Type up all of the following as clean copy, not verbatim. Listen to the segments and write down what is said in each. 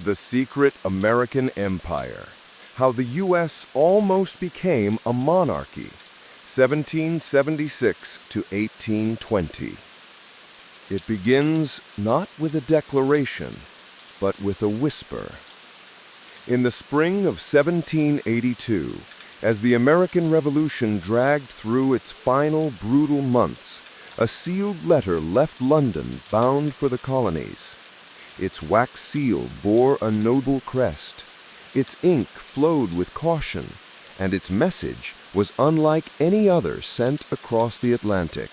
The Secret American Empire. How the U.S. almost became a monarchy. 1776 to 1820. It begins not with a declaration, but with a whisper. In the spring of 1782, as the American Revolution dragged through its final brutal months, a sealed letter left London bound for the colonies. Its wax seal bore a noble crest. Its ink flowed with caution, and its message was unlike any other sent across the Atlantic.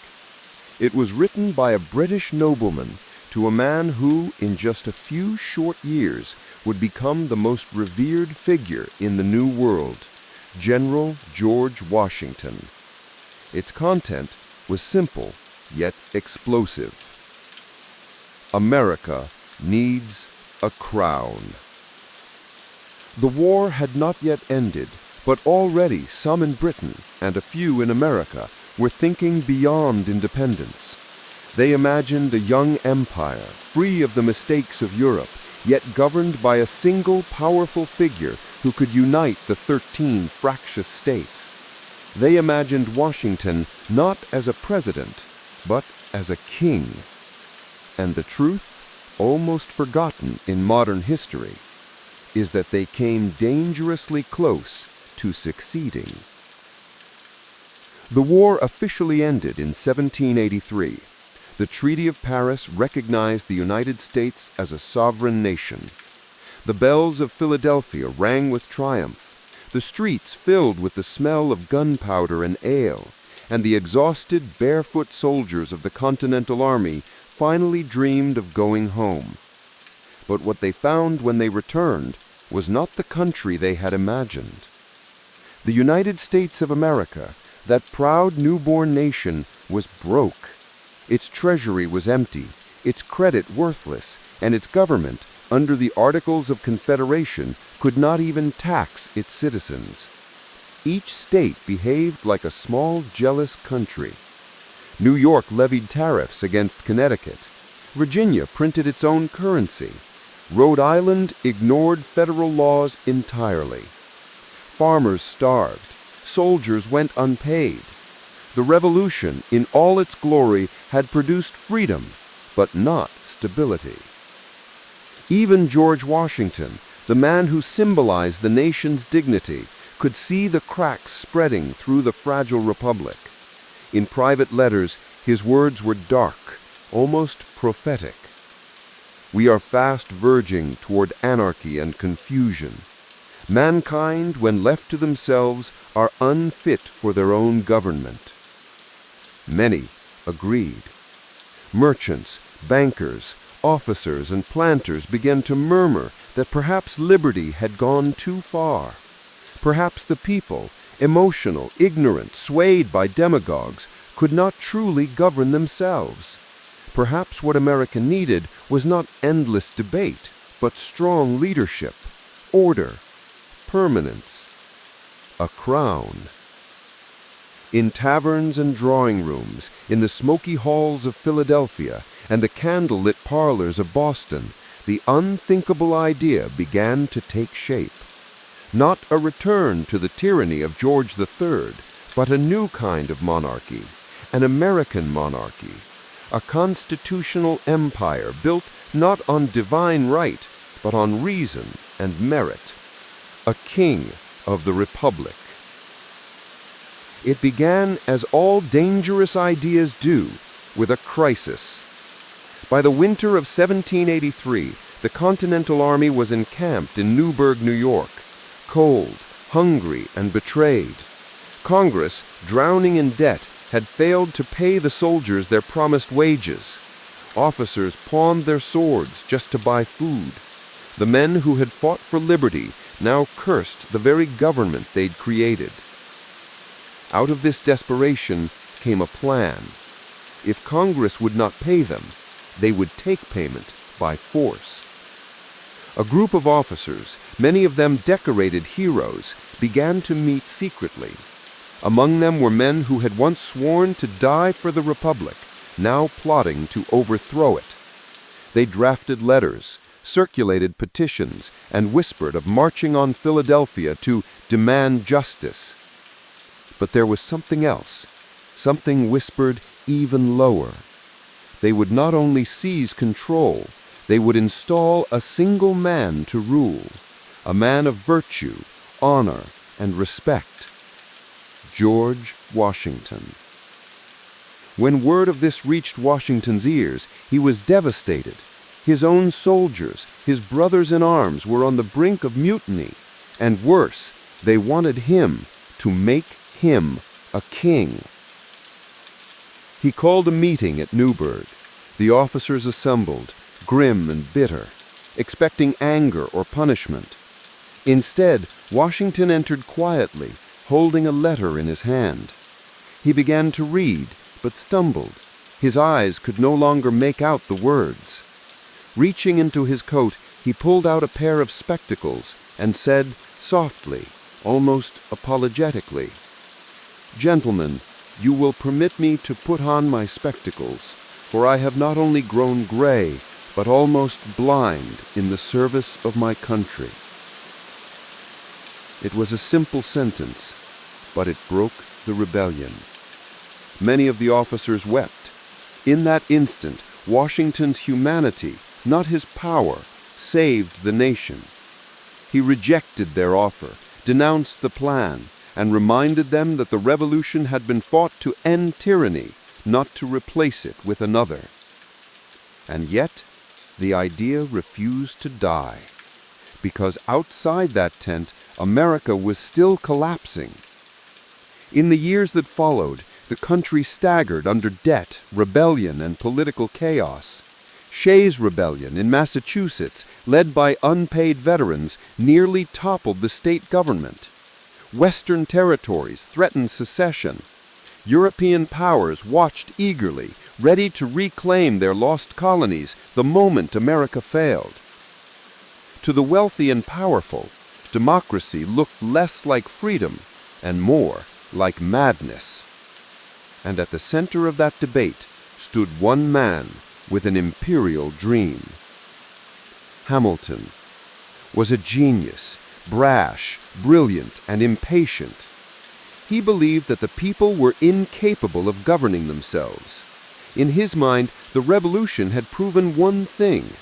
It was written by a British nobleman to a man who, in just a few short years, would become the most revered figure in the New World, General George Washington. Its content was simple, yet explosive. America needs a crown. The war had not yet ended, but already some in Britain and a few in America were thinking beyond independence. They imagined a young empire, free of the mistakes of Europe, yet governed by a single powerful figure who could unite the 13 fractious states. They imagined Washington not as a president, but as a king. And the truth, almost forgotten in modern history, is that they came dangerously close to succeeding. The war officially ended in 1783. The Treaty of Paris recognized the United States as a sovereign nation. The bells of Philadelphia rang with triumph, the streets filled with the smell of gunpowder and ale, and the exhausted, barefoot soldiers of the Continental Army finally dreamed of going home. But what they found when they returned was not the country they had imagined. The United States of America, that proud newborn nation, was broke. Its treasury was empty, its credit worthless, and its government, under the Articles of Confederation, could not even tax its citizens. Each state behaved like a small, jealous country. New York levied tariffs against Connecticut. Virginia printed its own currency. Rhode Island ignored federal laws entirely. Farmers starved. Soldiers went unpaid. The Revolution, in all its glory, had produced freedom, but not stability. Even George Washington, the man who symbolized the nation's dignity, could see the cracks spreading through the fragile republic. In private letters, his words were dark, almost prophetic. We are fast verging toward anarchy and confusion. Mankind, when left to themselves, are unfit for their own government. Many agreed. Merchants, bankers, officers, and planters began to murmur that perhaps liberty had gone too far. Perhaps the people, emotional, ignorant, swayed by demagogues, could not truly govern themselves. Perhaps what America needed was not endless debate, but strong leadership, order, permanence, a crown. In taverns and drawing rooms, in the smoky halls of Philadelphia, and the candle-lit parlors of Boston, the unthinkable idea began to take shape. Not a return to the tyranny of George III, but a new kind of monarchy, an American monarchy, a constitutional empire built not on divine right, but on reason and merit, a king of the Republic. It began, as all dangerous ideas do, with a crisis. By the winter of 1783, the Continental Army was encamped in Newburgh, New York, cold, hungry, and betrayed. Congress, drowning in debt, had failed to pay the soldiers their promised wages. Officers pawned their swords just to buy food. The men who had fought for liberty now cursed the very government they'd created. Out of this desperation came a plan. If Congress would not pay them, they would take payment by force. A group of officers, many of them decorated heroes, began to meet secretly. Among them were men who had once sworn to die for the Republic, now plotting to overthrow it. They drafted letters, circulated petitions and whispered of marching on Philadelphia to demand justice. But there was something else, something whispered even lower. They would not only seize control, they would install a single man to rule, a man of virtue, honor, and respect. George Washington. When word of this reached Washington's ears, he was devastated. His own soldiers, his brothers in arms, were on the brink of mutiny, and worse, they wanted him to make him a king. He called a meeting at Newburgh. The officers assembled, grim and bitter, expecting anger or punishment. Instead, Washington entered quietly, holding a letter in his hand. He began to read, but stumbled. His eyes could no longer make out the words. Reaching into his coat, he pulled out a pair of spectacles and said softly, almost apologetically, "Gentlemen, you will permit me to put on my spectacles, for I have not only grown gray, but almost blind in the service of my country." It was a simple sentence, but it broke the rebellion. Many of the officers wept. In that instant, Washington's humanity, not his power, saved the nation. He rejected their offer, denounced the plan, and reminded them that the revolution had been fought to end tyranny, not to replace it with another. And yet, the idea refused to die, because outside that tent, America was still collapsing. In the years that followed, the country staggered under debt, rebellion, and political chaos. Shays' Rebellion in Massachusetts, led by unpaid veterans, nearly toppled the state government. Western territories threatened secession. European powers watched eagerly, ready to reclaim their lost colonies the moment America failed. To the wealthy and powerful, democracy looked less like freedom and more like madness. And at the center of that debate stood one man with an imperial dream. Hamilton was a genius, brash, brilliant, and impatient. He believed that the people were incapable of governing themselves. In his mind, the revolution had proven one thing: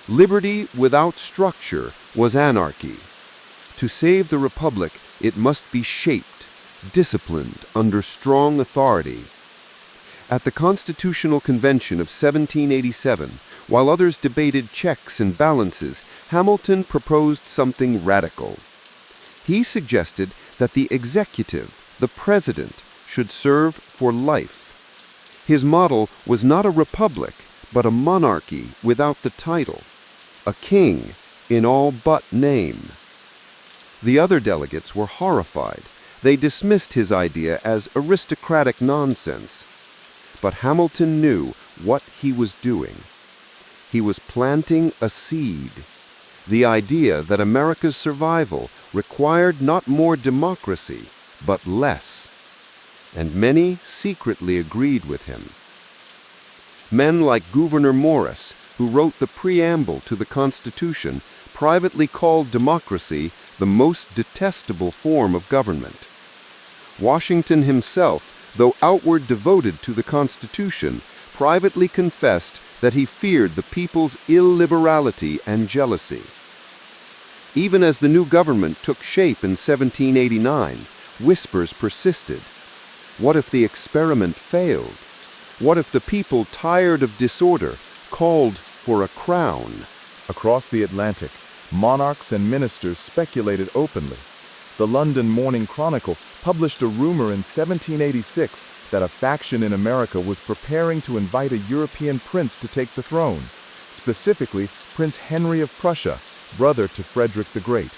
liberty without structure was anarchy. To save the republic, it must be shaped, disciplined under strong authority. At the Constitutional Convention of 1787, while others debated checks and balances, Hamilton proposed something radical. He suggested that the executive, the president, should serve for life. His model was not a republic, but a monarchy without the title, a king in all but name. The other delegates were horrified. They dismissed his idea as aristocratic nonsense. But Hamilton knew what he was doing. He was planting a seed, the idea that America's survival required not more democracy, but less. And many secretly agreed with him. Men like Gouverneur Morris, who wrote the preamble to the Constitution, privately called democracy the most detestable form of government. Washington himself, though outward devoted to the Constitution, privately confessed that he feared the people's illiberality and jealousy. Even as the new government took shape in 1789, whispers persisted. What if the experiment failed? What if the people, tired of disorder, called for a crown? Across the Atlantic, monarchs and ministers speculated openly. The London Morning Chronicle published a rumor in 1786 that a faction in America was preparing to invite a European prince to take the throne, specifically Prince Henry of Prussia, brother to Frederick the Great.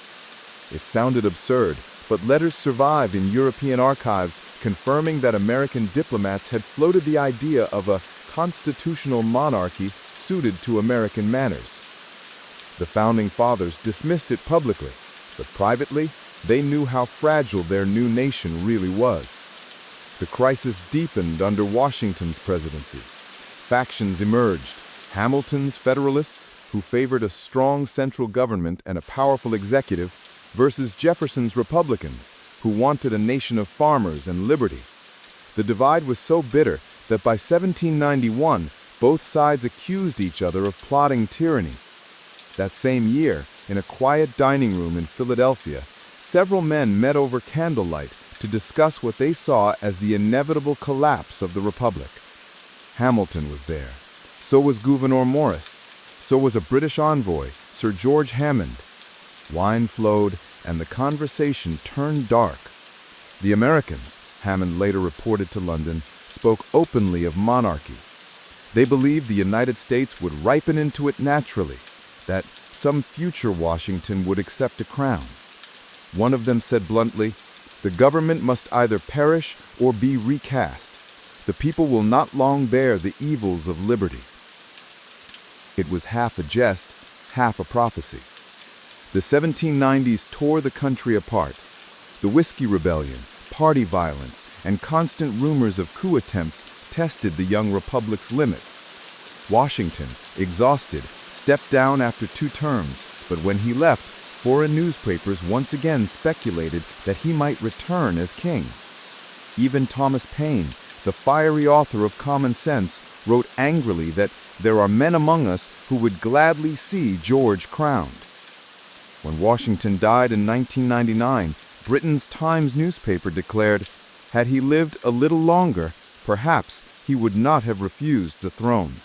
It sounded absurd, but letters survived in European archives confirming that American diplomats had floated the idea of a constitutional monarchy suited to American manners. The Founding Fathers dismissed it publicly, but privately, they knew how fragile their new nation really was. The crisis deepened under Washington's presidency. Factions emerged: Hamilton's Federalists, who favored a strong central government and a powerful executive, versus Jefferson's Republicans, who wanted a nation of farmers and liberty. The divide was so bitter that by 1791, both sides accused each other of plotting tyranny. That same year, in a quiet dining room in Philadelphia, several men met over candlelight to discuss what they saw as the inevitable collapse of the Republic. Hamilton was there. So was Gouverneur Morris. So was a British envoy, Sir George Hammond. Wine flowed, and the conversation turned dark. The Americans, Hammond later reported to London, spoke openly of monarchy. They believed the United States would ripen into it naturally, that some future Washington would accept a crown. One of them said bluntly, "The government must either perish or be recast. The people will not long bear the evils of liberty." It was half a jest, half a prophecy. The 1790s tore the country apart. The Whiskey Rebellion, party violence, and constant rumors of coup attempts tested the young republic's limits. Washington, exhausted, stepped down after 2 terms, but when he left, foreign newspapers once again speculated that he might return as king. Even Thomas Paine, the fiery author of Common Sense, wrote angrily that there are men among us who would gladly see George crowned. When Washington died in 1999, Britain's Times newspaper declared, had he lived a little longer, perhaps he would not have refused the throne.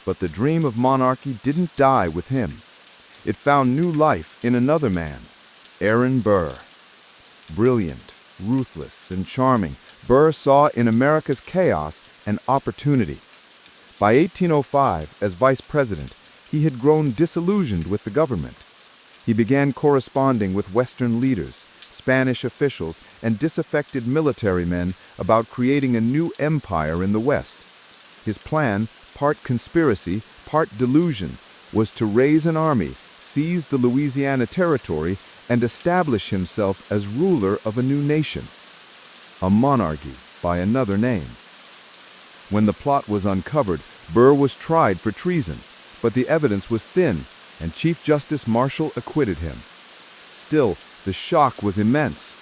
But the dream of monarchy didn't die with him. It found new life in another man, Aaron Burr. Brilliant, ruthless, and charming, Burr saw in America's chaos an opportunity. By 1805, as vice president, he had grown disillusioned with the government. He began corresponding with Western leaders, Spanish officials, and disaffected military men about creating a new empire in the West. His plan, part conspiracy, part delusion, was to raise an army, seize the Louisiana Territory, and establish himself as ruler of a new nation, a monarchy by another name. When the plot was uncovered, Burr was tried for treason, but the evidence was thin, and Chief Justice Marshall acquitted him. Still, the shock was immense.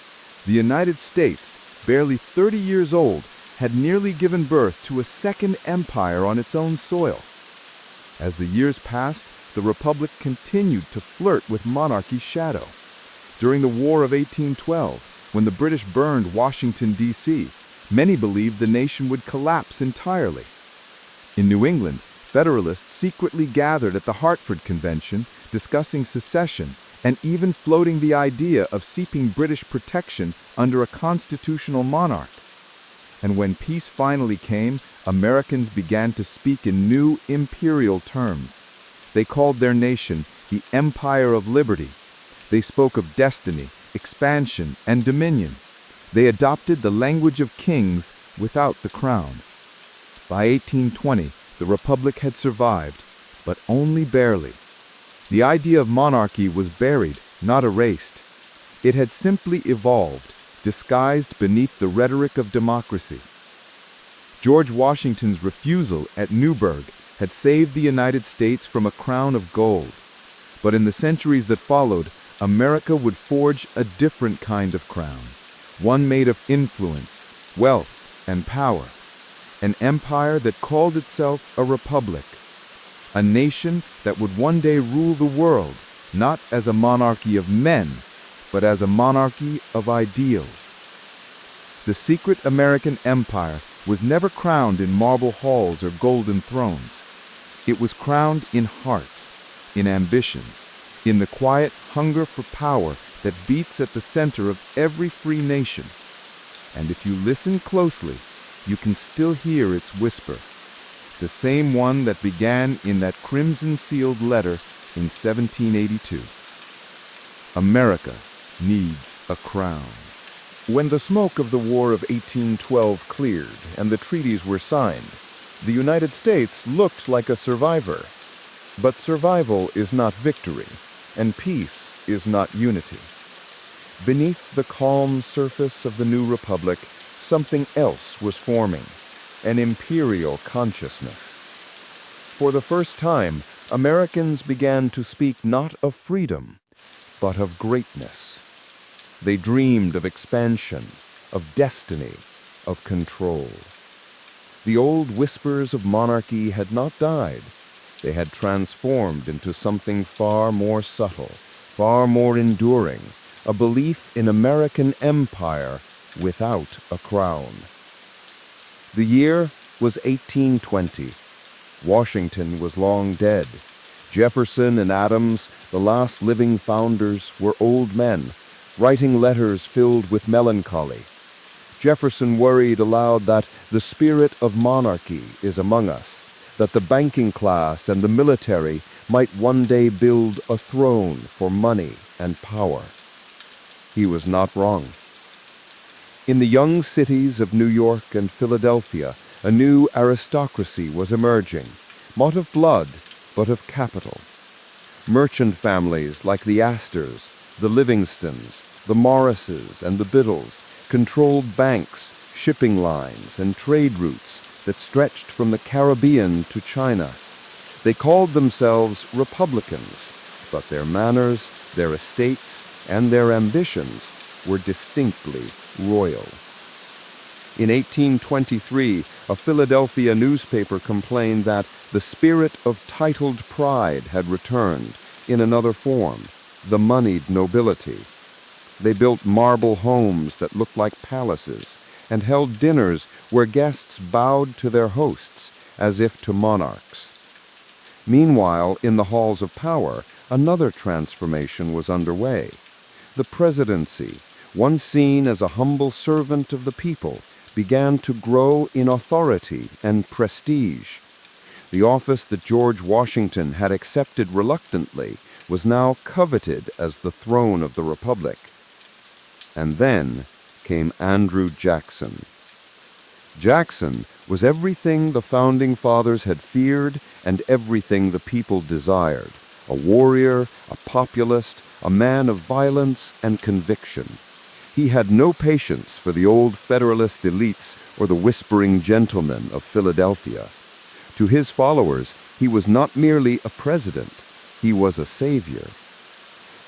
The United States, barely 30 years old, had nearly given birth to a second empire on its own soil. As the years passed, the Republic continued to flirt with monarchy's shadow. During the War of 1812, when the British burned Washington, D.C., many believed the nation would collapse entirely. In New England, Federalists secretly gathered at the Hartford Convention, discussing secession and even floating the idea of seeking British protection under a constitutional monarch. And when peace finally came, Americans began to speak in new imperial terms. They called their nation the Empire of Liberty. They spoke of destiny, expansion, and dominion. They adopted the language of kings without the crown. By 1820, the Republic had survived, but only barely. The idea of monarchy was buried, not erased. It had simply evolved, disguised beneath the rhetoric of democracy. George Washington's refusal at Newburgh had saved the United States from a crown of gold. But in the centuries that followed, America would forge a different kind of crown, one made of influence, wealth, and power. An empire that called itself a republic. A nation that would one day rule the world, not as a monarchy of men, but as a monarchy of ideals. The secret American empire was never crowned in marble halls or golden thrones. It was crowned in hearts, in ambitions, in the quiet hunger for power that beats at the center of every free nation. And if you listen closely, you can still hear its whisper, the same one that began in that crimson-sealed letter in 1782. America needs a crown. When the smoke of the War of 1812 cleared and the treaties were signed, the United States looked like a survivor. But survival is not victory, and peace is not unity. Beneath the calm surface of the new republic, something else was forming, an imperial consciousness. For the first time, Americans began to speak not of freedom, but of greatness. They dreamed of expansion, of destiny, of control. The old whispers of monarchy had not died. They had transformed into something far more subtle, far more enduring, a belief in American empire without a crown. The year was 1820. Washington was long dead. Jefferson and Adams, the last living founders, were old men, writing letters filled with melancholy. Jefferson worried aloud that the spirit of monarchy is among us, that the banking class and the military might one day build a throne for money and power. He was not wrong. In the young cities of New York and Philadelphia, a new aristocracy was emerging, not of blood, but of capital. Merchant families like the Astors, the Livingstons, the Morrises, and the Biddles controlled banks, shipping lines, and trade routes that stretched from the Caribbean to China. They called themselves Republicans, but their manners, their estates, and their ambitions were distinctly royal. In 1823, a Philadelphia newspaper complained that the spirit of titled pride had returned in another form, the moneyed nobility. They built marble homes that looked like palaces and held dinners where guests bowed to their hosts as if to monarchs. Meanwhile, in the halls of power, another transformation was underway. The presidency, once seen as a humble servant of the people, began to grow in authority and prestige. The office that George Washington had accepted reluctantly was now coveted as the throne of the Republic. And then came Andrew Jackson. Jackson was everything the Founding Fathers had feared and everything the people desired: a warrior, a populist, a man of violence and conviction. He had no patience for the old Federalist elites or the whispering gentlemen of Philadelphia. To his followers, he was not merely a president, he was a savior.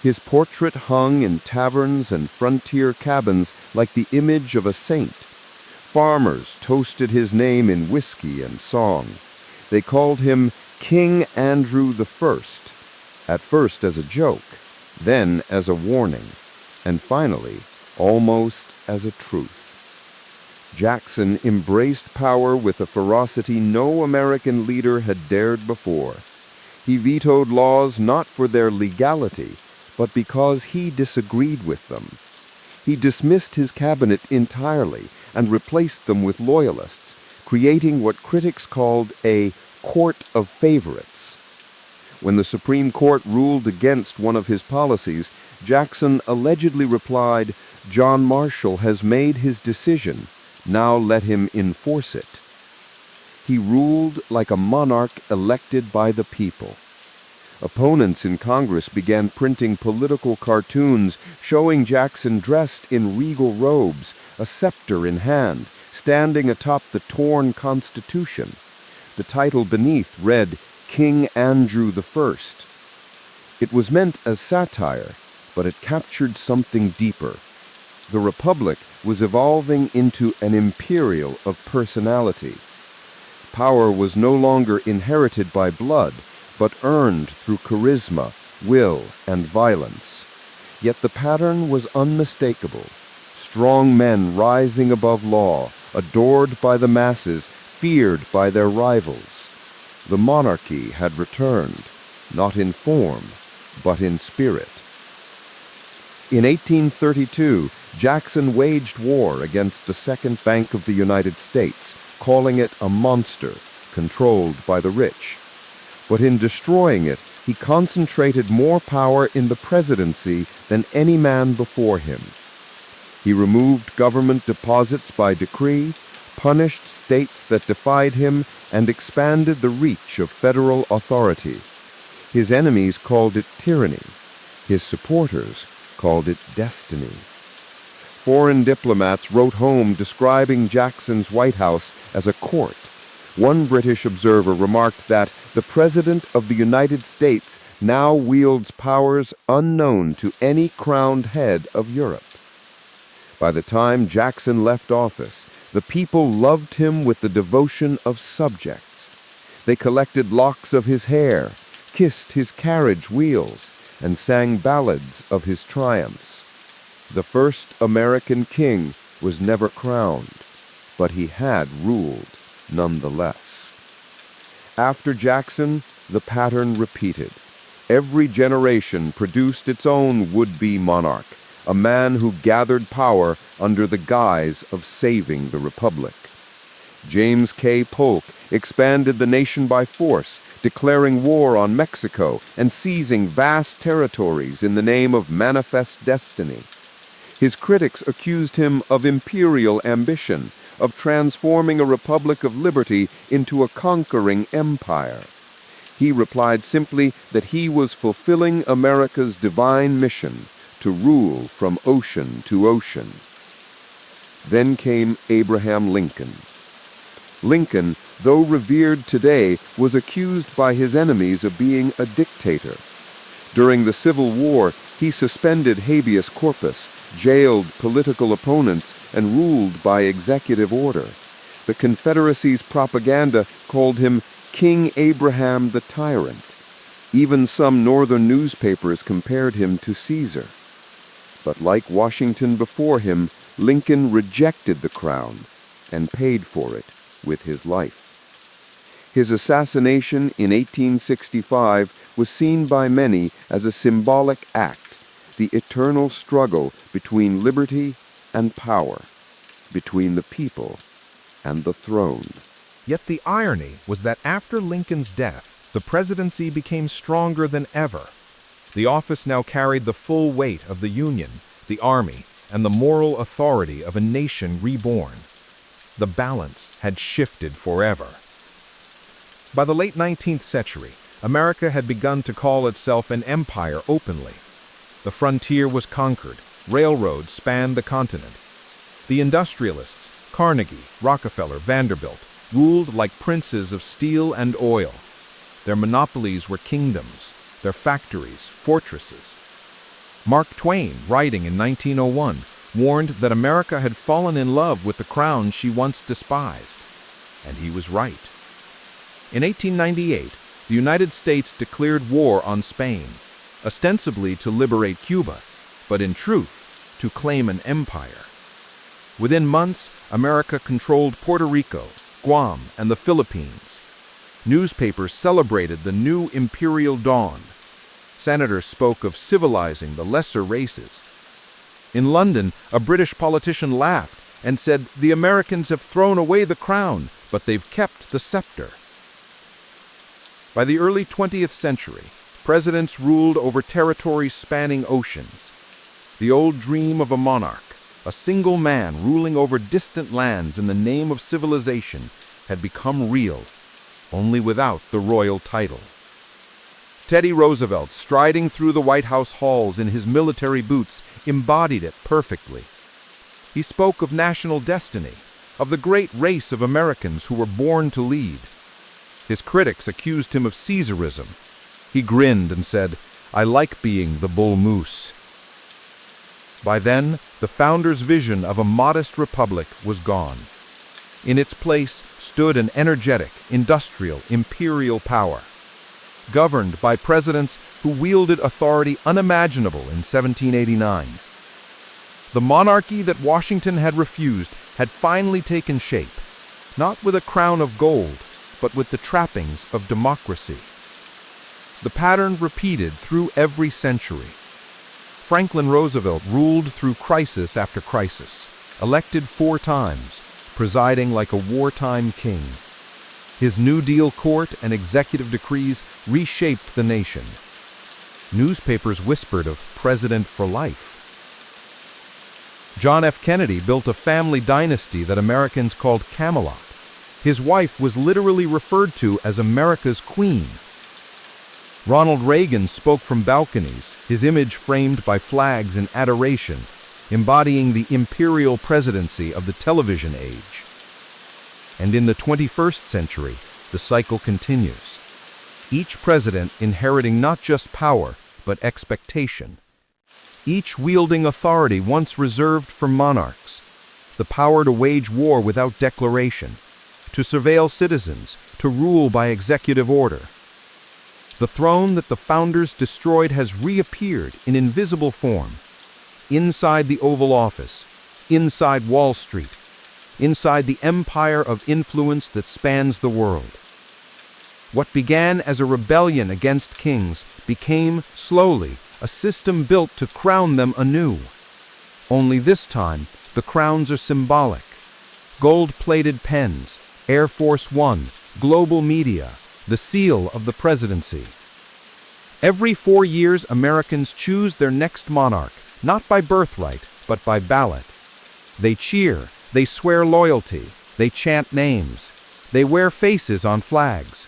His portrait hung in taverns and frontier cabins like the image of a saint. Farmers toasted his name in whiskey and song. They called him King Andrew I, at first as a joke, then as a warning, and finally, almost as a truth. Jackson embraced power with a ferocity no American leader had dared before. He vetoed laws not for their legality, but because he disagreed with them. He dismissed his cabinet entirely and replaced them with loyalists, creating what critics called a court of favorites. When the Supreme Court ruled against one of his policies, Jackson allegedly replied, "John Marshall has made his decision. Now let him enforce it." He ruled like a monarch elected by the people. Opponents in Congress began printing political cartoons showing Jackson dressed in regal robes, a scepter in hand, standing atop the torn Constitution. The title beneath read, King Andrew I. It was meant as satire, but it captured something deeper. The Republic was evolving into an imperial of personality. Power was no longer inherited by blood, but earned through charisma, will, and violence. Yet the pattern was unmistakable. Strong men rising above law, adored by the masses, feared by their rivals. The monarchy had returned, not in form, but in spirit. In 1832, Jackson waged war against the Second Bank of the United States, calling it a monster, controlled by the rich. But in destroying it, he concentrated more power in the presidency than any man before him. He removed government deposits by decree, punished states that defied him, and expanded the reach of federal authority. His enemies called it tyranny. His supporters called it destiny. Foreign diplomats wrote home describing Jackson's White House as a court, One British observer remarked that the President of the United States now wields powers unknown to any crowned head of Europe. By the time Jackson left office, the people loved him with the devotion of subjects. They collected locks of his hair, kissed his carriage wheels, and sang ballads of his triumphs. The first American king was never crowned, but he had ruled nonetheless. After Jackson, the pattern repeated. Every generation produced its own would-be monarch, a man who gathered power under the guise of saving the republic. James K. Polk expanded the nation by force, declaring war on Mexico and seizing vast territories in the name of manifest destiny. His critics accused him of imperial ambition, of transforming a republic of liberty into a conquering empire. He replied simply that he was fulfilling America's divine mission to rule from ocean to ocean. Then came Abraham Lincoln. Lincoln, though revered today, was accused by his enemies of being a dictator. During the Civil War, he suspended habeas corpus, jailed political opponents, and ruled by executive order. The Confederacy's propaganda called him King Abraham the Tyrant. Even some northern newspapers compared him to Caesar. But like Washington before him, Lincoln rejected the crown and paid for it with his life. His assassination in 1865 was seen by many as a symbolic act, the eternal struggle between liberty and power, between the people and the throne. Yet the irony was that after Lincoln's death, the presidency became stronger than ever. The office now carried the full weight of the Union, the Army, and the moral authority of a nation reborn. The balance had shifted forever. By the late 19th century, America had begun to call itself an empire openly. The frontier was conquered, railroads spanned the continent. The industrialists, Carnegie, Rockefeller, Vanderbilt, ruled like princes of steel and oil. Their monopolies were kingdoms, their factories, fortresses. Mark Twain, writing in 1901, warned that America had fallen in love with the crown she once despised. And he was right. In 1898, the United States declared war on Spain, ostensibly to liberate Cuba, but in truth, to claim an empire. Within months, America controlled Puerto Rico, Guam, and the Philippines. Newspapers celebrated the new imperial dawn. Senators spoke of civilizing the lesser races. In London, a British politician laughed and said, "The Americans have thrown away the crown, but they've kept the scepter." By the early 20th century, presidents ruled over territories spanning oceans. The old dream of a monarch, a single man ruling over distant lands in the name of civilization, had become real, only without the royal title. Teddy Roosevelt, striding through the White House halls in his military boots, embodied it perfectly. He spoke of national destiny, of the great race of Americans who were born to lead. His critics accused him of Caesarism. He grinned and said, "I like being the bull moose." By then, the founder's vision of a modest republic was gone. In its place stood an energetic, industrial, imperial power, governed by presidents who wielded authority unimaginable in 1789. The monarchy that Washington had refused had finally taken shape, not with a crown of gold, but with the trappings of democracy. The pattern repeated through every century. Franklin Roosevelt ruled through crisis after crisis, elected 4 times, presiding like a wartime king. His New Deal court and executive decrees reshaped the nation. Newspapers whispered of President for life. John F. Kennedy built a family dynasty that Americans called Camelot. His wife was literally referred to as America's queen. Ronald Reagan spoke from balconies, his image framed by flags in adoration, embodying the imperial presidency of the television age. And in the 21st century, the cycle continues. Each president inheriting not just power, but expectation. Each wielding authority once reserved for monarchs. The power to wage war without declaration, to surveil citizens, to rule by executive order. The throne that the founders destroyed has reappeared in invisible form, inside the Oval Office, inside Wall Street, inside the empire of influence that spans the world. What began as a rebellion against kings became, slowly, a system built to crown them anew. Only this time, the crowns are symbolic. Gold-plated pens, Air Force One, global media, the seal of the presidency. Every 4 years, Americans choose their next monarch, not by birthright, but by ballot. They cheer, they swear loyalty, they chant names, they wear faces on flags.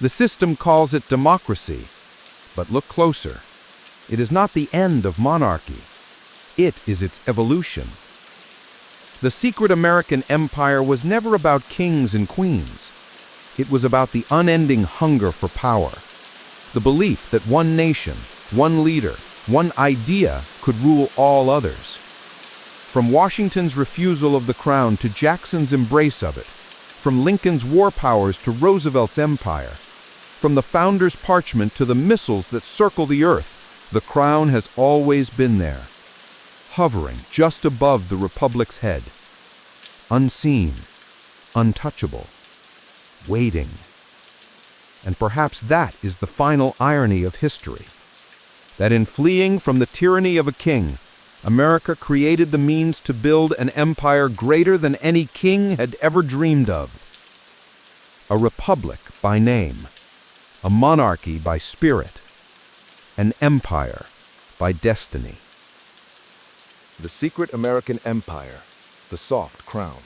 The system calls it democracy, but look closer. It is not the end of monarchy. It is its evolution. The secret American empire was never about kings and queens. It was about the unending hunger for power, the belief that one nation, one leader, one idea could rule all others. From Washington's refusal of the crown to Jackson's embrace of it, from Lincoln's war powers to Roosevelt's empire, from the founders' parchment to the missiles that circle the earth, the crown has always been there, hovering just above the republic's head, unseen, untouchable, waiting. And perhaps that is the final irony of history, that in fleeing from the tyranny of a king, America created the means to build an empire greater than any king had ever dreamed of. A republic by name, a monarchy by spirit, an empire by destiny. The secret American empire, the soft crown.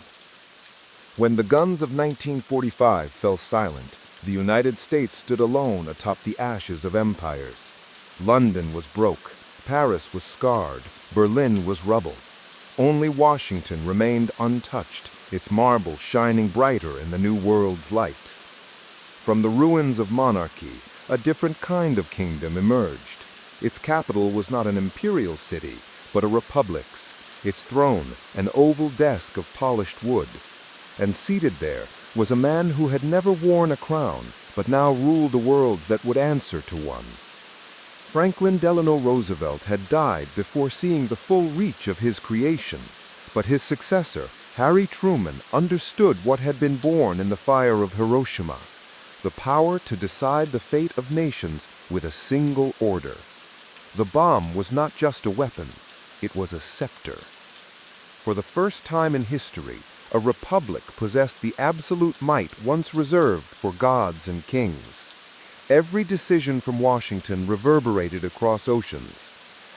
When the guns of 1945 fell silent, the United States stood alone atop the ashes of empires. London was broke, Paris was scarred, Berlin was rubble. Only Washington remained untouched, its marble shining brighter in the new world's light. From the ruins of monarchy, a different kind of kingdom emerged. Its capital was not an imperial city, but a republic's, its throne an oval desk of polished wood. And seated there was a man who had never worn a crown, but now ruled a world that would answer to one. Franklin Delano Roosevelt had died before seeing the full reach of his creation, but his successor, Harry Truman, understood what had been born in the fire of Hiroshima, the power to decide the fate of nations with a single order. The bomb was not just a weapon, it was a scepter. For the first time in history, a republic possessed the absolute might once reserved for gods and kings. Every decision from Washington reverberated across oceans.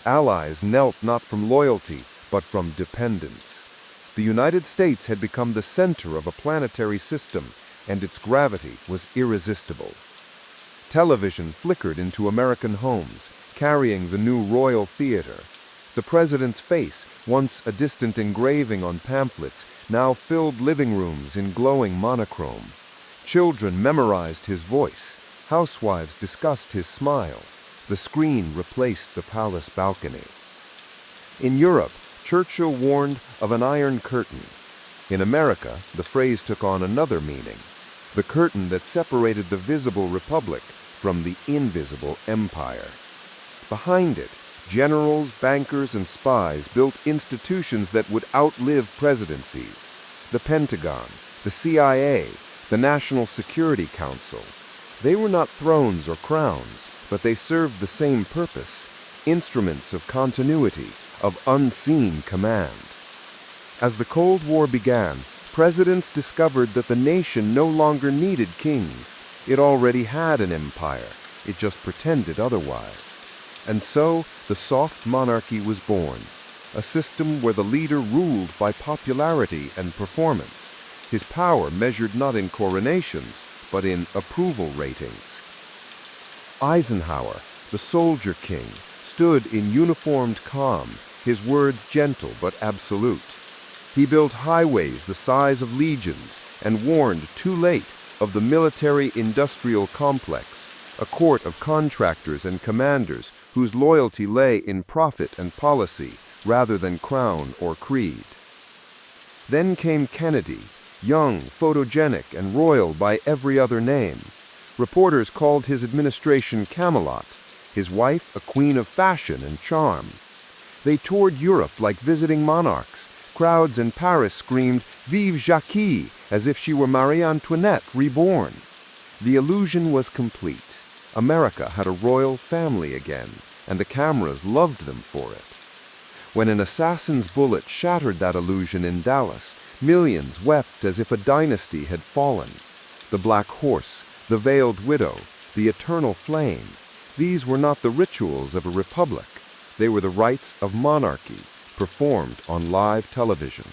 Allies knelt not from loyalty, but from dependence. The United States had become the center of a planetary system, and its gravity was irresistible. Television flickered into American homes, carrying the new Royal Theater. The president's face, once a distant engraving on pamphlets, now filled living rooms in glowing monochrome. Children memorized his voice. Housewives discussed his smile. The screen replaced the palace balcony. In Europe, Churchill warned of an iron curtain. In America, the phrase took on another meaning, the curtain that separated the visible republic from the invisible empire. Behind it, generals, bankers, and spies built institutions that would outlive presidencies. The Pentagon, the CIA, the National Security Council. They were not thrones or crowns, but they served the same purpose, instruments of continuity, of unseen command. As the Cold War began, presidents discovered that the nation no longer needed kings. It already had an empire. It just pretended otherwise. And so, the soft monarchy was born, a system where the leader ruled by popularity and performance, his power measured not in coronations, but in approval ratings. Eisenhower, the soldier king, stood in uniformed calm, his words gentle but absolute. He built highways the size of legions and warned too late of the military-industrial complex, a court of contractors and commanders whose loyalty lay in profit and policy rather than crown or creed. Then came Kennedy, young, photogenic, and royal by every other name. Reporters called his administration Camelot, his wife a queen of fashion and charm. They toured Europe like visiting monarchs. Crowds in Paris screamed, "Vive Jacques," as if she were Marie Antoinette reborn. The illusion was complete. America had a royal family again, and the cameras loved them for it. When an assassin's bullet shattered that illusion in Dallas, millions wept as if a dynasty had fallen. The Black Horse, the Veiled Widow, the Eternal Flame, these were not the rituals of a republic. They were the rites of monarchy, performed on live television.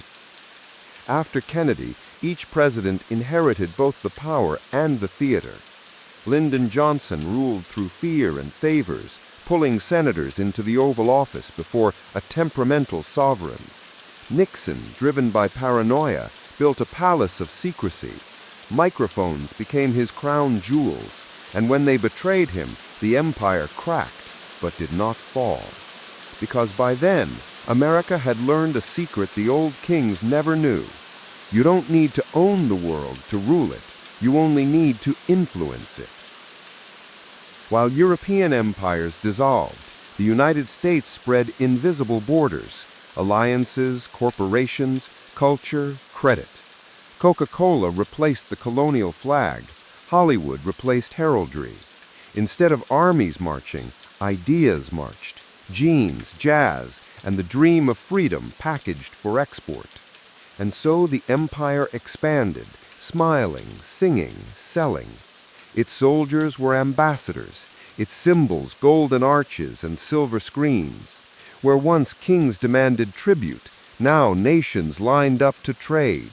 After Kennedy, each president inherited both the power and the theater. Lyndon Johnson ruled through fear and favors, pulling senators into the Oval Office before a temperamental sovereign. Nixon, driven by paranoia, built a palace of secrecy. Microphones became his crown jewels, and when they betrayed him, the empire cracked, but did not fall. Because by then, America had learned a secret the old kings never knew. You don't need to own the world to rule it. You only need to influence it. While European empires dissolved, the United States spread invisible borders, alliances, corporations, culture, credit. Coca-Cola replaced the colonial flag. Hollywood replaced heraldry. Instead of armies marching, ideas marched. Jeans, jazz, and the dream of freedom packaged for export. And so the empire expanded, smiling, singing, selling. Its soldiers were ambassadors, its symbols golden arches and silver screens. Where once kings demanded tribute, now nations lined up to trade.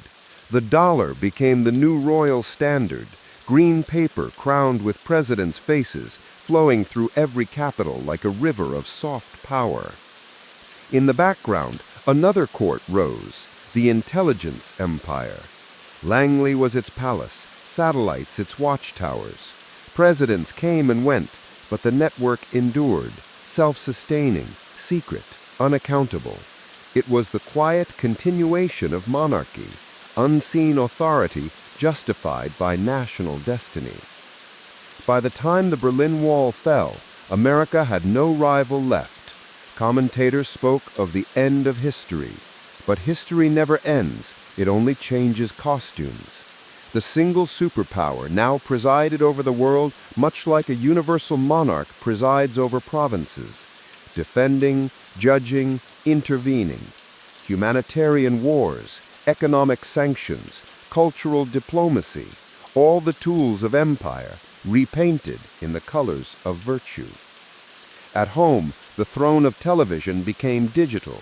The dollar became the new royal standard, green paper crowned with presidents' faces, flowing through every capital like a river of soft power. In the background, another court rose, the intelligence empire. Langley was its palace, satellites its watchtowers. Presidents came and went, but the network endured, self-sustaining, secret, unaccountable. It was the quiet continuation of monarchy, unseen authority justified by national destiny. By the time the Berlin Wall fell, America had no rival left. Commentators spoke of the end of history. But history never ends, it only changes costumes. The single superpower now presided over the world much like a universal monarch presides over provinces, defending, judging, intervening. Humanitarian wars, economic sanctions, cultural diplomacy, all the tools of empire, repainted in the colors of virtue. At home, the throne of television became digital.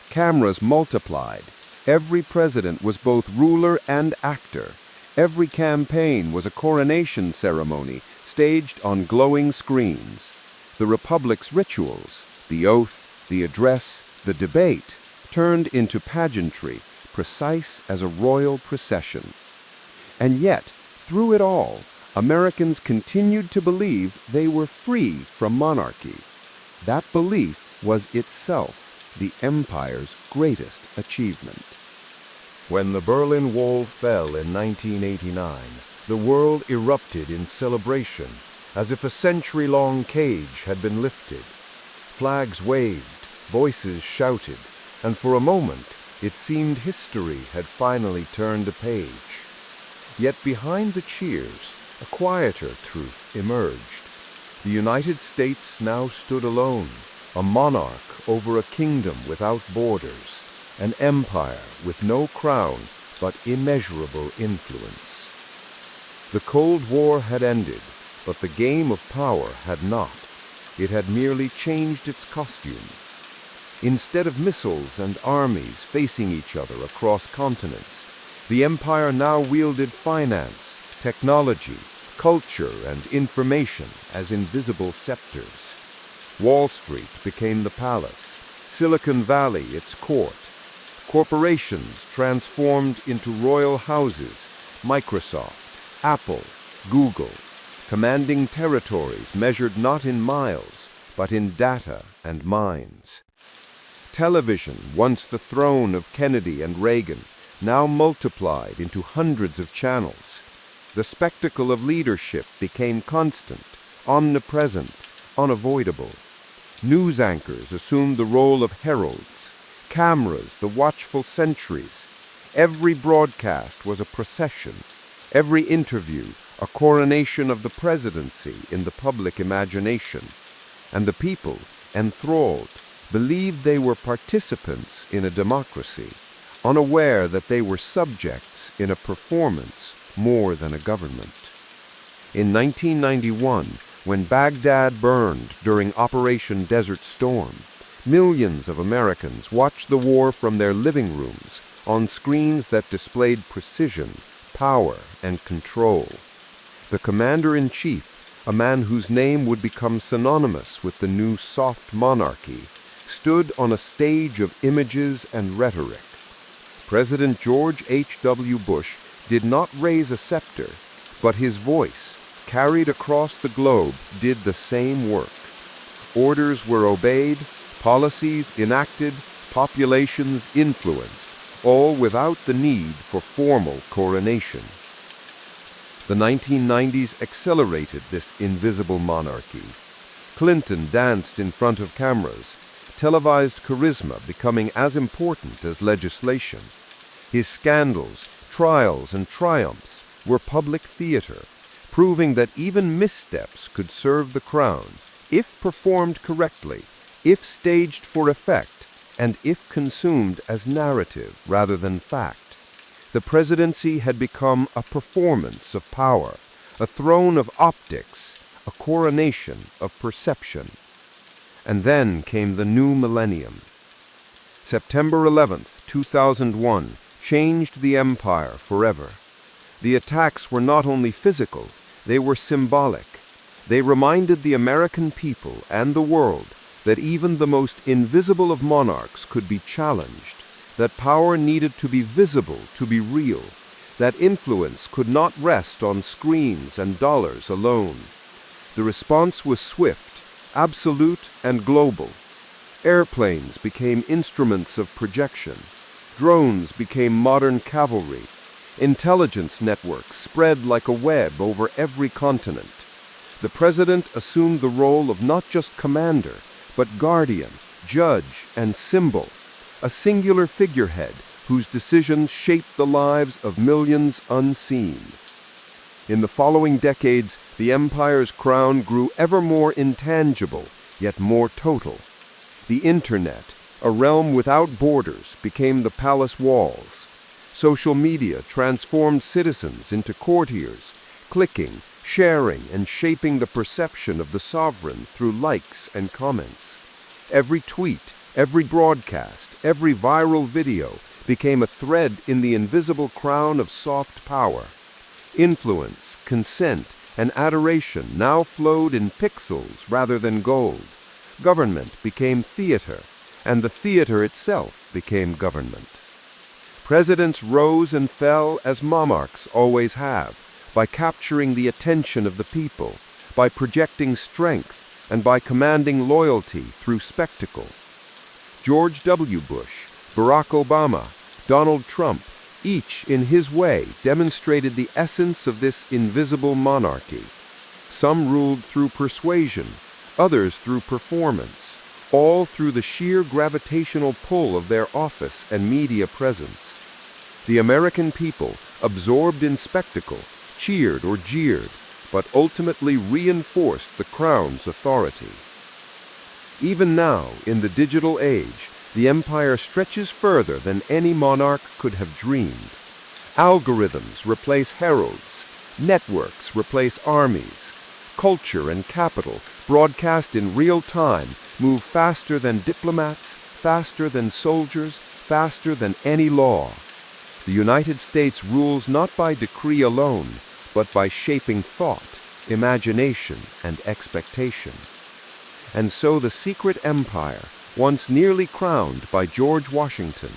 Cameras multiplied. Every president was both ruler and actor. Every campaign was a coronation ceremony staged on glowing screens. The republic's rituals, the oath, the address, the debate, turned into pageantry, precise as a royal procession. And yet, through it all, Americans continued to believe they were free from monarchy. That belief was itself the empire's greatest achievement. When the Berlin Wall fell in 1989, the world erupted in celebration, as if a century-long cage had been lifted. Flags waved, voices shouted, and for a moment it seemed history had finally turned a page. Yet behind the cheers, a quieter truth emerged. The United States now stood alone, a monarch over a kingdom without borders, an empire with no crown but immeasurable influence. The Cold War had ended, but the game of power had not. It had merely changed its costume. Instead of missiles and armies facing each other across continents, the empire now wielded finance, technology, culture, and information as invisible scepters. Wall Street became the palace, Silicon Valley its court. Corporations transformed into royal houses, Microsoft, Apple, Google, commanding territories measured not in miles, but in data and minds. Television, once the throne of Kennedy and Reagan, now multiplied into hundreds of channels. The spectacle of leadership became constant, omnipresent, unavoidable. News anchors assumed the role of heralds, cameras the watchful sentries. Every broadcast was a procession, every interview a coronation of the presidency in the public imagination. And the people, enthralled, believed they were participants in a democracy, unaware that they were subjects in a performance more than a government. In 1991, when Baghdad burned during Operation Desert Storm, millions of Americans watched the war from their living rooms on screens that displayed precision, power, and control. The commander-in-chief, a man whose name would become synonymous with the new soft monarchy, stood on a stage of images and rhetoric. President George H.W. Bush did not raise a scepter, but his voice, carried across the globe, did the same work. Orders were obeyed, policies enacted, populations influenced, all without the need for formal coronation. The 1990s accelerated this invisible monarchy. Clinton danced in front of cameras, televised charisma becoming as important as legislation. His scandals, trials, and triumphs were public theater, proving that even missteps could serve the crown, if performed correctly, if staged for effect, and if consumed as narrative rather than fact. The presidency had become a performance of power, a throne of optics, a coronation of perception. And then came the new millennium. September 11th, 2001, changed the empire forever. The attacks were not only physical, they were symbolic. They reminded the American people and the world that even the most invisible of monarchs could be challenged, that power needed to be visible to be real, that influence could not rest on screens and dollars alone. The response was swift, absolute, and global. Airplanes became instruments of projection. Drones became modern cavalry. Intelligence networks spread like a web over every continent. The president assumed the role of not just commander, but guardian, judge, and symbol, a singular figurehead whose decisions shaped the lives of millions unseen. In the following decades, the empire's crown grew ever more intangible, yet more total. The Internet, a realm without borders, became the palace walls. Social media transformed citizens into courtiers, clicking, sharing, and shaping the perception of the sovereign through likes and comments. Every tweet, every broadcast, every viral video became a thread in the invisible crown of soft power. Influence, consent, and adoration now flowed in pixels rather than gold. Government became theater, and the theater itself became government. Presidents rose and fell as monarchs always have, by capturing the attention of the people, by projecting strength, and by commanding loyalty through spectacle. George W. Bush, Barack Obama, Donald Trump, each in his way demonstrated the essence of this invisible monarchy. Some ruled through persuasion, others through performance, all through the sheer gravitational pull of their office and media presence. The American people, absorbed in spectacle, cheered or jeered, but ultimately reinforced the crown's authority. Even now, in the digital age, the empire stretches further than any monarch could have dreamed. Algorithms replace heralds, networks replace armies, culture and capital, broadcast in real time, move faster than diplomats, faster than soldiers, faster than any law. The United States rules not by decree alone, but by shaping thought, imagination, and expectation. And so the secret empire, once nearly crowned by George Washington,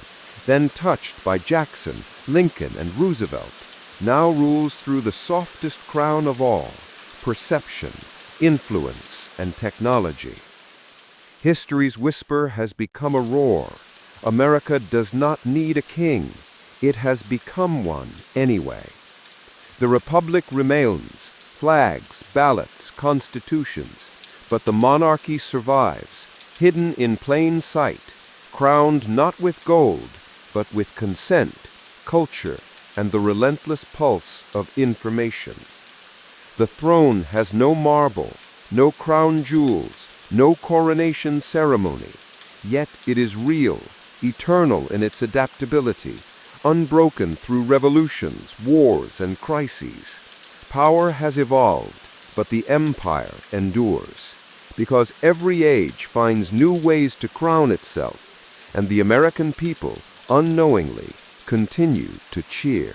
then touched by Jackson, Lincoln, and Roosevelt, now rules through the softest crown of all, perception, influence, and technology. History's whisper has become a roar. America does not need a king. It has become one anyway. The republic remains, flags, ballots, constitutions, but the monarchy survives, hidden in plain sight, crowned not with gold, but with consent, culture, and the relentless pulse of information. The throne has no marble, no crown jewels, no coronation ceremony, yet it is real, eternal in its adaptability, unbroken through revolutions, wars, and crises. Power has evolved, but the empire endures, because every age finds new ways to crown itself, and the American people, unknowingly, continue to cheer.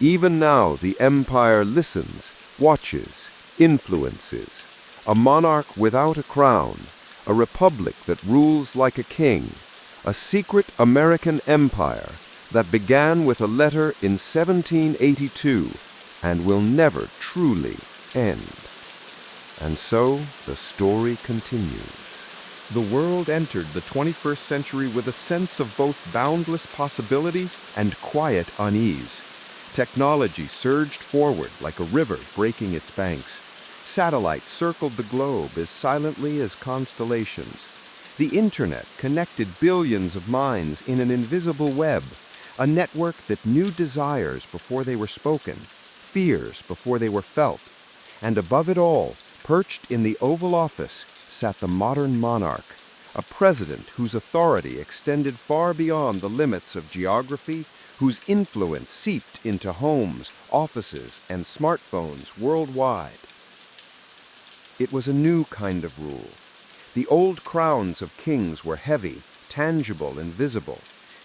Even now the empire listens, watches, influences, a monarch without a crown, a republic that rules like a king, a secret American empire that began with a letter in 1782 and will never truly end. And so the story continues. The world entered the 21st century with a sense of both boundless possibility and quiet unease. Technology surged forward like a river breaking its banks. Satellites circled the globe as silently as constellations. The internet connected billions of minds in an invisible web, a network that knew desires before they were spoken, fears before they were felt. And above it all, perched in the Oval Office, sat the modern monarch, a president whose authority extended far beyond the limits of geography, whose influence seeped into homes, offices, and smartphones worldwide. It was a new kind of rule. The old crowns of kings were heavy, tangible, and visible.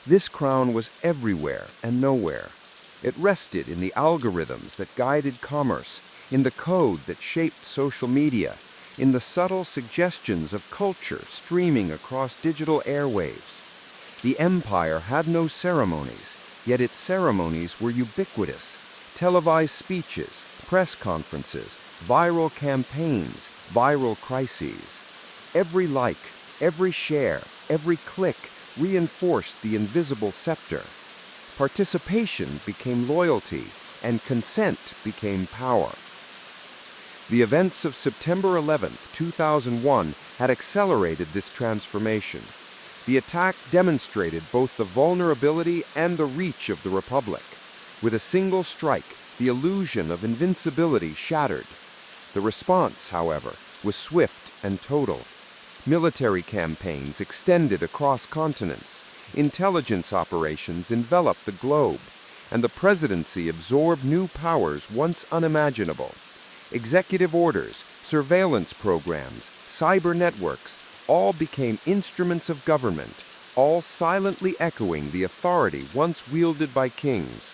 This crown was everywhere and nowhere. It rested in the algorithms that guided commerce, in the code that shaped social media, in the subtle suggestions of culture streaming across digital airwaves. The empire had no ceremonies, yet its ceremonies were ubiquitous. Televised speeches, press conferences, viral campaigns, viral crises. Every like, every share, every click reinforced the invisible scepter. Participation became loyalty, and consent became power. The events of September 11, 2001 had accelerated this transformation. The attack demonstrated both the vulnerability and the reach of the Republic. With a single strike, the illusion of invincibility shattered. The response, however, was swift and total. Military campaigns extended across continents, intelligence operations enveloped the globe, and the presidency absorbed new powers once unimaginable. Executive orders, surveillance programs, cyber networks, all became instruments of government, all silently echoing the authority once wielded by kings.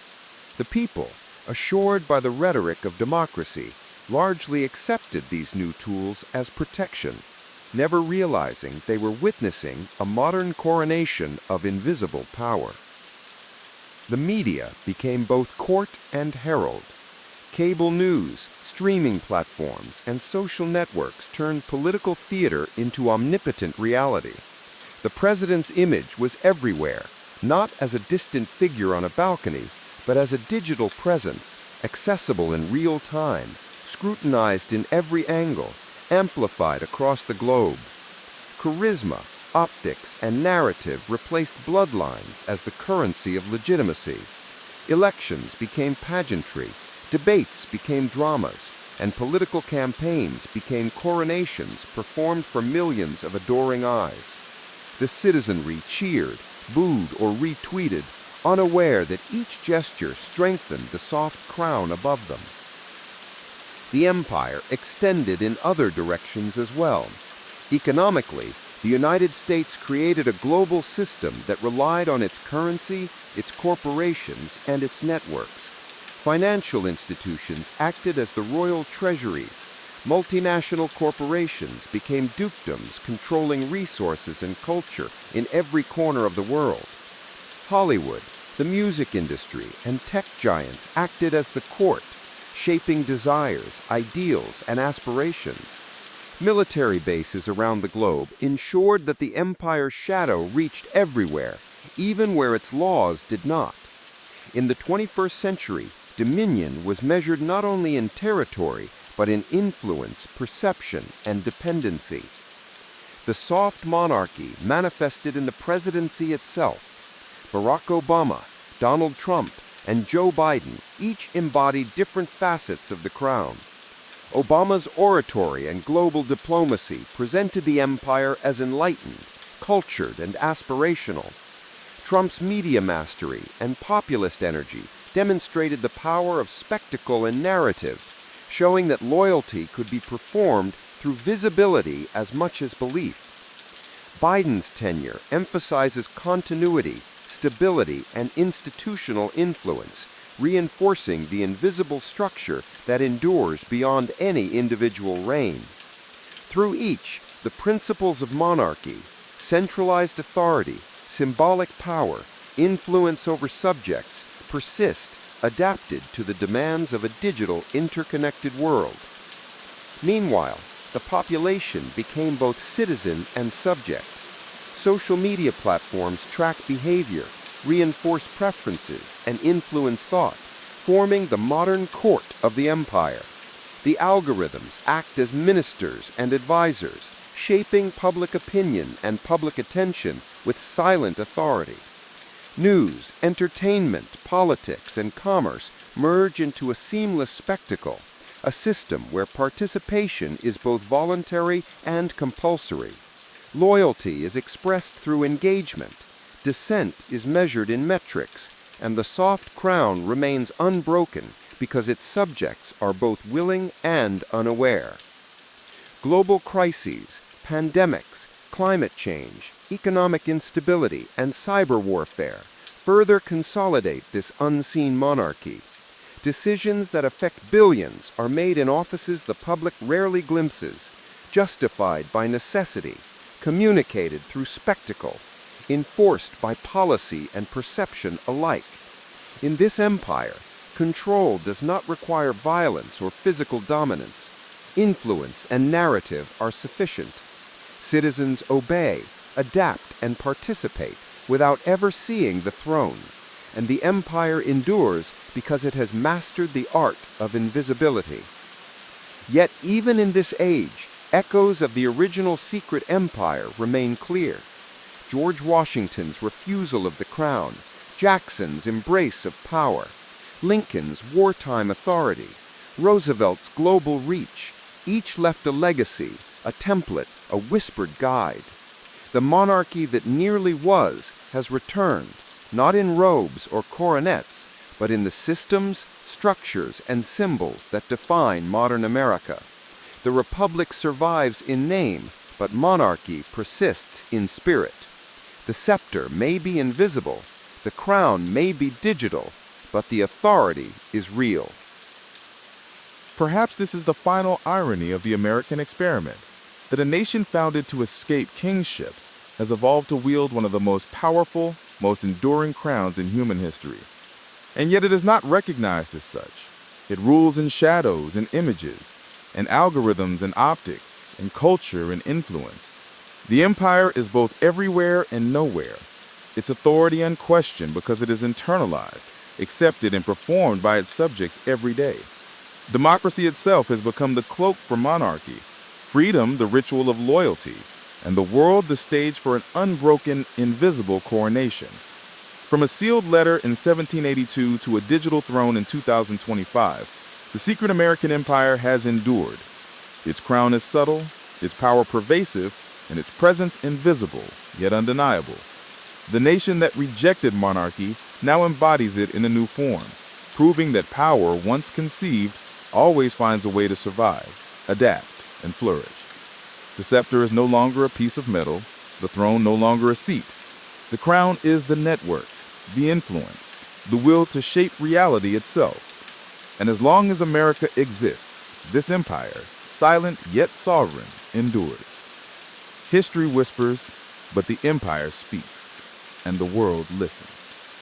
The people, assured by the rhetoric of democracy, largely accepted these new tools as protection, never realizing they were witnessing a modern coronation of invisible power. The media became both court and herald. Cable news, streaming platforms, and social networks turned political theater into omnipotent reality. The president's image was everywhere, not as a distant figure on a balcony, but as a digital presence, accessible in real time, scrutinized in every angle, amplified across the globe. Charisma, optics, and narrative replaced bloodlines as the currency of legitimacy. Elections became pageantry, debates became dramas, and political campaigns became coronations performed for millions of adoring eyes. The citizenry cheered, booed, or retweeted, unaware that each gesture strengthened the soft crown above them. The empire extended in other directions as well. Economically, the United States created a global system that relied on its currency, its corporations, and its networks. Financial institutions acted as the royal treasuries. Multinational corporations became dukedoms controlling resources and culture in every corner of the world. Hollywood, the music industry, and tech giants acted as the court, shaping desires, ideals, and aspirations. Military bases around the globe ensured that the empire's shadow reached everywhere, even where its laws did not. In the 21st century, dominion was measured not only in territory, but in influence, perception, and dependency. The soft monarchy manifested in the presidency itself. Barack Obama, Donald Trump, and Joe Biden each embodied different facets of the crown. Obama's oratory and global diplomacy presented the empire as enlightened, cultured, and aspirational. Trump's media mastery and populist energy demonstrated the power of spectacle and narrative, showing that loyalty could be performed through visibility as much as belief. Biden's tenure emphasizes continuity, stability, and institutional influence, reinforcing the invisible structure that endures beyond any individual reign. Through each, the principles of monarchy, centralized authority, symbolic power, influence over subjects, persist, adapted to the demands of a digital, interconnected world. Meanwhile, the population became both citizen and subject. Social media platforms track behavior, reinforce preferences, and influence thought, forming the modern court of the empire. The algorithms act as ministers and advisors, shaping public opinion and public attention with silent authority. News, entertainment, politics, and commerce merge into a seamless spectacle, a system where participation is both voluntary and compulsory. Loyalty is expressed through engagement, dissent is measured in metrics, and the soft crown remains unbroken because its subjects are both willing and unaware. Global crises, pandemics, climate change, economic instability, and cyber warfare further consolidate this unseen monarchy. Decisions that affect billions are made in offices the public rarely glimpses, justified by necessity, communicated through spectacle, enforced by policy and perception alike. In this empire, control does not require violence or physical dominance. Influence and narrative are sufficient. Citizens obey, adapt, and participate without ever seeing the throne, and the empire endures because it has mastered the art of invisibility. Yet even in this age, echoes of the original secret empire remain clear. George Washington's refusal of the crown, Jackson's embrace of power, Lincoln's wartime authority, Roosevelt's global reach, each left a legacy, a template, a whispered guide. The monarchy that nearly was has returned, not in robes or coronets, but in the systems, structures, and symbols that define modern America. The republic survives in name, but monarchy persists in spirit. The scepter may be invisible, the crown may be digital, but the authority is real. Perhaps this is the final irony of the American experiment, that a nation founded to escape kingship has evolved to wield one of the most powerful, most enduring crowns in human history. And yet it is not recognized as such. It rules in shadows and images, and algorithms and optics, and culture and influence. The empire is both everywhere and nowhere. Its authority unquestioned because it is internalized, accepted, and performed by its subjects every day. Democracy itself has become the cloak for monarchy, freedom the ritual of loyalty, and the world the stage for an unbroken, invisible coronation. From a sealed letter in 1782 to a digital throne in 2025, the secret American empire has endured. Its crown is subtle, its power pervasive, and its presence invisible, yet undeniable. The nation that rejected monarchy now embodies it in a new form, proving that power, once conceived, always finds a way to survive, adapt, and flourish. The scepter is no longer a piece of metal, the throne no longer a seat. The crown is the network, the influence, the will to shape reality itself. And as long as America exists, this empire, silent yet sovereign, endures. History whispers, but the empire speaks, and the world listens.